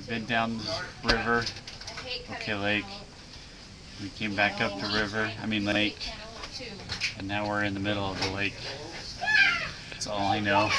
We've been down the river, okay, lake. We came back up the river, lake, and now we're in the middle of the lake. That's all I know.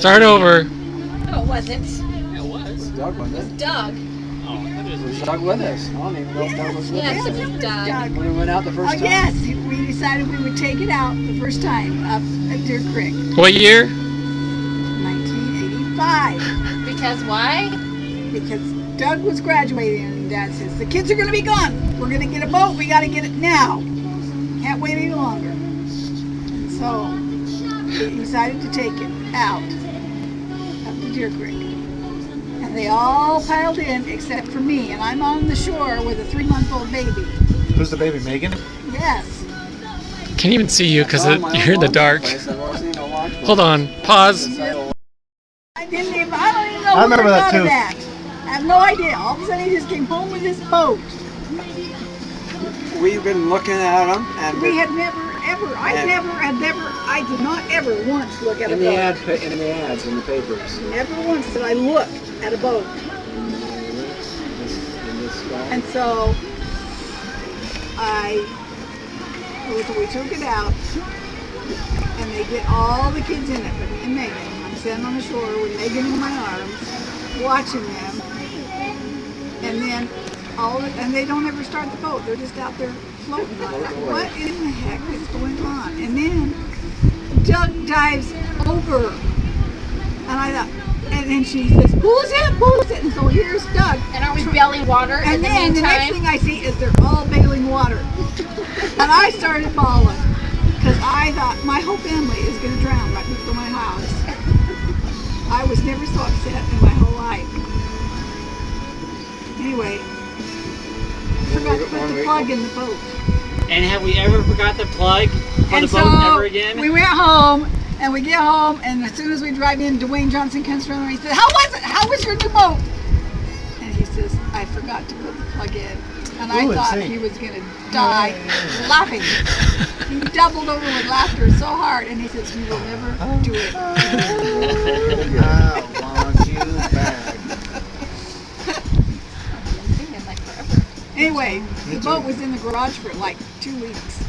Start over. No, it wasn't. Yeah, it was. Doug, wasn't It was it? Doug. Oh, I thought it was Was me. Doug with us? I don't even know if Doug was with Yes, us. it was Doug. When we went out the first time? Yes, we decided we would take it out the first time up at Deer Creek, What year? 1985. Because why? Because Doug was graduating and Dad says, the kids are going to be gone. We're going to get a boat. We got to get it now. Can't wait any longer. And so we decided to take it out up to Deer Creek. And they all piled in except for me. And I'm on the shore with a 3-month-old baby. Who's the baby, Megan? Yes. Can't even see you because I found my you're in the own dark. place. I've always seen a launch boat. Hold on. Pause. I don't even know I remember who that thought of too. that. I have no idea. All of a sudden he just came home with his boat. We've been looking at them, and We had never, ever, I did not ever once look at a in the boat. in the ads in the papers. Never once did I look at a boat. In this guy. And so we took it out, and they get all the kids in it, but me and Megan. I'm sitting on the shore with Megan in my arms, watching them, and then and they don't ever start the boat. They're just out there floating. What in the heck is going on? And then Doug dives over, and I thought, and then she says, "Who's it? Who's it?" And so here's Doug. And are we bailing water in And the then the next meantime? thing I see is they're all bailing water. And I started bawling because I thought my whole family is going to drown right before my house. I was never so upset in my whole life. Anyway, I forgot to put the plug in the boat. And have we ever forgot the plug for And the boat ever again? we went home, and we get home, and as soon as we drive in, Dwayne Johnson comes from and he said, "How was it? How was your new boat?" And he says, "I forgot to put the plug in." And I thought he was going to die laughing. He doubled over with laughter so hard, and he says, "You will never do it." I want you back. Anyway, the boat was in the garage for like 2 weeks.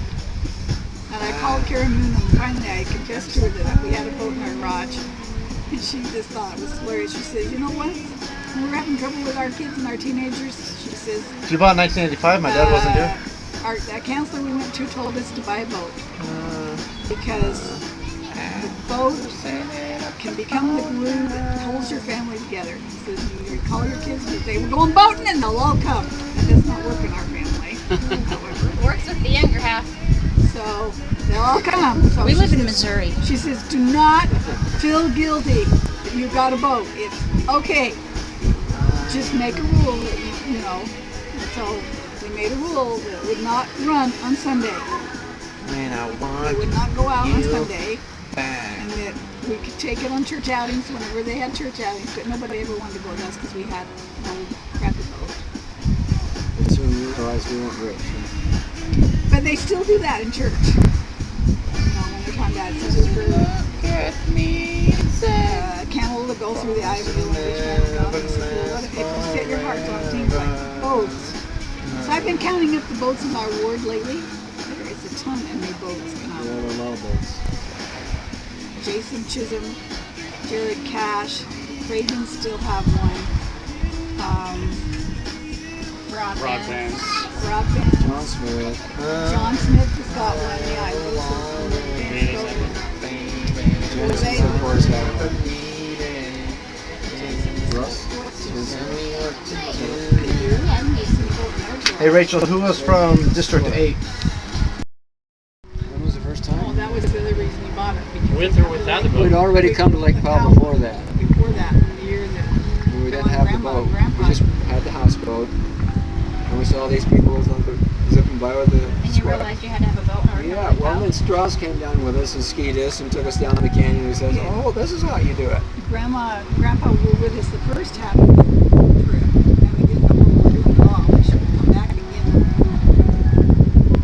And I called Karen Moon, and finally I confessed to her that we had a boat in our garage. And she just thought it was hilarious. She said, "You know what? When we're having trouble with our kids and our teenagers," she says, She bought in 1985. My dad wasn't here. That counselor we went to told us to buy a boat. Because the boat can become the glue that holds your family together. He says, you call your kids and say, "We're going boating," and they'll all come. That does not work in our family, however. It works with the younger half. So they'll all come. So We live in Missouri. She says, "Do not feel guilty that you got a boat. It's okay. Just make a rule that you know." And so we made a rule that it would not run on Sunday. Man, I It want would not go out on you Sunday, back. and that we could take it on church outings whenever they had church outings. But nobody ever wanted to go with us because we had an old crappy boat. Soon we realized we weren't rich. But they still do that in church. You know, when they're talking about Sister camel to go through the eye of a needle, which man will not. He says, "Well, what if you set your hearts on things like boats?" So I've been counting up the boats in our ward lately. There is a ton of new boats Yeah, come. they're low boats. Jason Chisholm, Jared Cash, Cravens still have one. Broadband. Broadband. John Smith. John Smith has got one. Yeah, I Genesis, of course, had one. Russ. Hey Rachel, who was from District 8? When was the first Oh, time? that was the other reason he bought it. Because With or without the boat? We'd already come to Lake Powell before that. Before that, the year that We didn't have the boat. Grandpa. We just had the houseboat. And we saw these people zipping by with the And you realized you had to have a boat in order to Yeah, live well out. then Strauss came down with us and skied us and took us down the canyon and says, "Oh, this is how you do it." Grandpa were with us the first half of the trip, and we didn't know what we were doing at all. We should have come back again.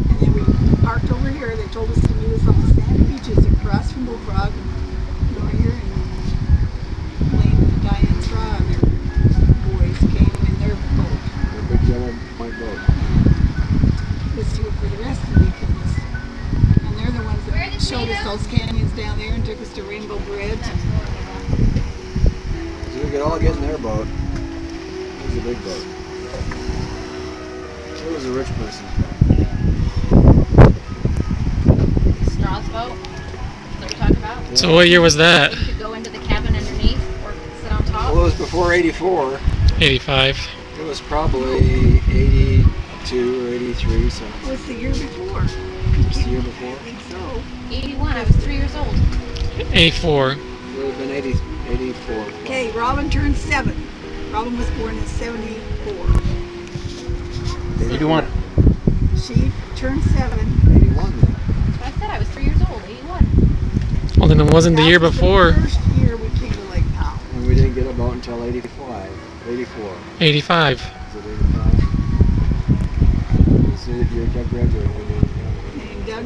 And then we parked over here. They told us to meet us on the sandy beaches across from Bullfrog. And over here, and Lane and Diane Straw and their boys came in their boat. The big yellow white boat. Was here for the rest of the weekends. And they're the ones that showed us those canyons down there and took us to Rainbow Bridge. And So we could all get in their boat. It was a big boat. It was a rich person. Straw's boat. Is that what you're talking about? So what year was that? You could go into the cabin underneath or sit on top. Well, it was before 84. 85. It was probably 82 or 83, so What's the year before? just the year before. I think so. 81. I was 3 years old. 84. It would have been 84. Okay, Robin turned 7. Robin was born in 74. 81. She turned 7. 81 then. That's what I said. I was 3 years old. 81. Well, then it wasn't the year That was before. The first year we came to Lake Powell. And we didn't get a boat until 85. 84. 85. Is it 85? So your Doug graduated in 85. And Doug,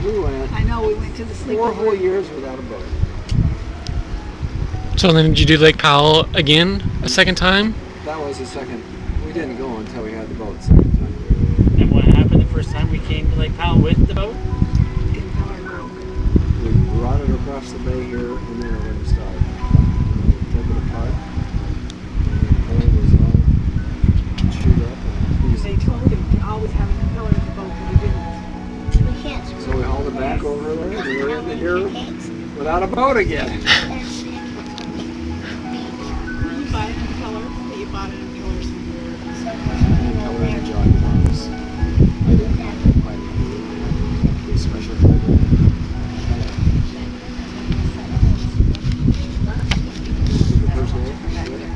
We went I know we went to the 4 whole sleepover. years without a boat. So then did you do Lake Powell again a second time? That was the second. We didn't go until we had the boat the second time. And what happened the first time we came to Lake Powell with the boat? In Powell Grove. We brought it across the bay here and then let it start. We took it apart. And the was all chewed up. Because they told him to always have an impeller in the boat, but he didn't. So we hauled it back over there and we were in here without a boat again. Did you buy an impeller? Yeah, you bought an impeller somewhere. Impeller in the John box. I didn't have it. I didn't have a special program. The first day?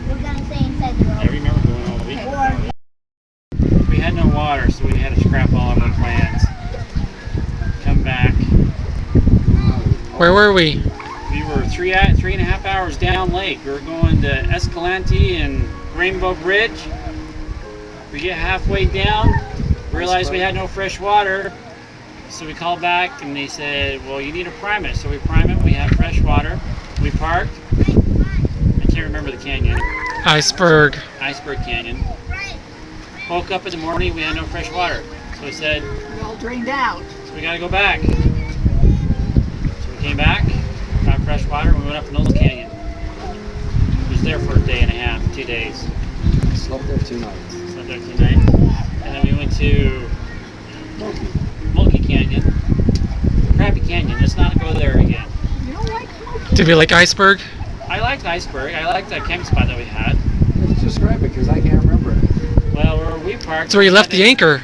We're gonna stay inside the road. I remember going all week. We had no water, so we had to scrap all of our plans. Come back. Where were we? We were 3.5 hours down lake. We were going to Escalante and Rainbow Bridge. We get halfway down, realized we had no fresh water, so we called back and they said, well, you need to prime it. So we prime it, we have fresh water. We parked. I can't remember the canyon. Iceberg. Iceberg Canyon. Woke up in the morning, we had no fresh water. So we said, We all drained out. so we gotta go back. So we came back, got fresh water, and we went up Knowles Canyon. We was there for a day and a half, 2 days. Slept there 2 nights. Slept there 2 nights. And then we went to Mulkey Canyon. Crappy Canyon, let's not go there again. You don't like smoking? Did we like Iceberg? I liked Iceberg, I liked that camp spot that we had. Let's describe it because I can't remember it. Well, where we parked. That's where you left the anchor.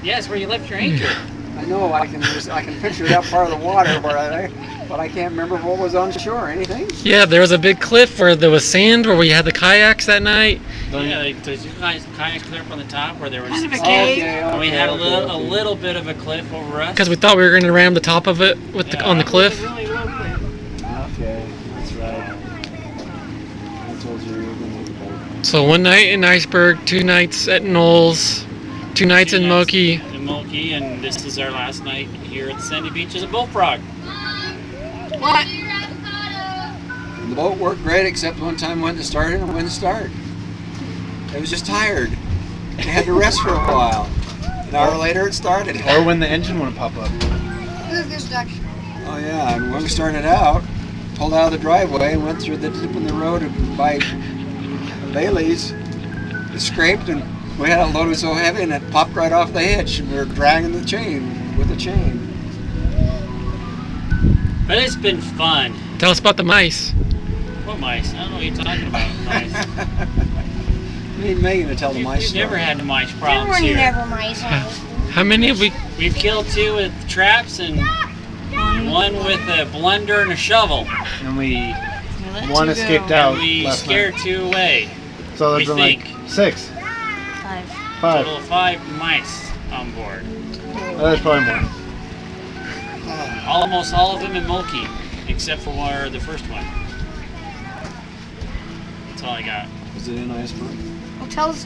Yes, where you left your anchor. I know I can picture that part of the water, but I can't remember what was on shore. Anything? Yeah, there was a big cliff where there was sand where we had the kayaks that night. Yeah, like there's you guys kayak clear up on the top where there was. Kind of a cave. And we had a little bit of a cliff over us. Because we thought we were going to ram the top of it with on the It was cliff. a really low cliff. Okay, that's right. I told you we were going to boat. So 1 night in Iceberg, 2 nights at Knowles, 2 nights in Moki. In Mulkey, and this is our last night here at the Sandy Beach as a bullfrog. What? The boat worked great except one time when it started and wouldn't start. It was just tired. It had to rest for a while. An hour later it started. Or when the engine wouldn't pop up. Oh yeah, and when we started out, pulled out of the driveway and went through the dip in the road by Bailey's. It scraped and we had it loaded so heavy and it popped right off the hitch and we were dragging the chain with the chain. But it's been fun. Tell us about the mice. What mice? I don't know what you're talking about, mice. I need Megan to tell the mice We've story. never had the mice There problems were here. never mice. How many have we? We've killed 2 with traps and 1 with a blender and a shovel. And one escaped out And we last scared night. 2 away. So there's we been like think. 6. 5. Total of 5 mice on board. There's probably more. Almost all of them in Mulkey, except for the first one. That's all I got. Was it in Iceberg? Well, tell us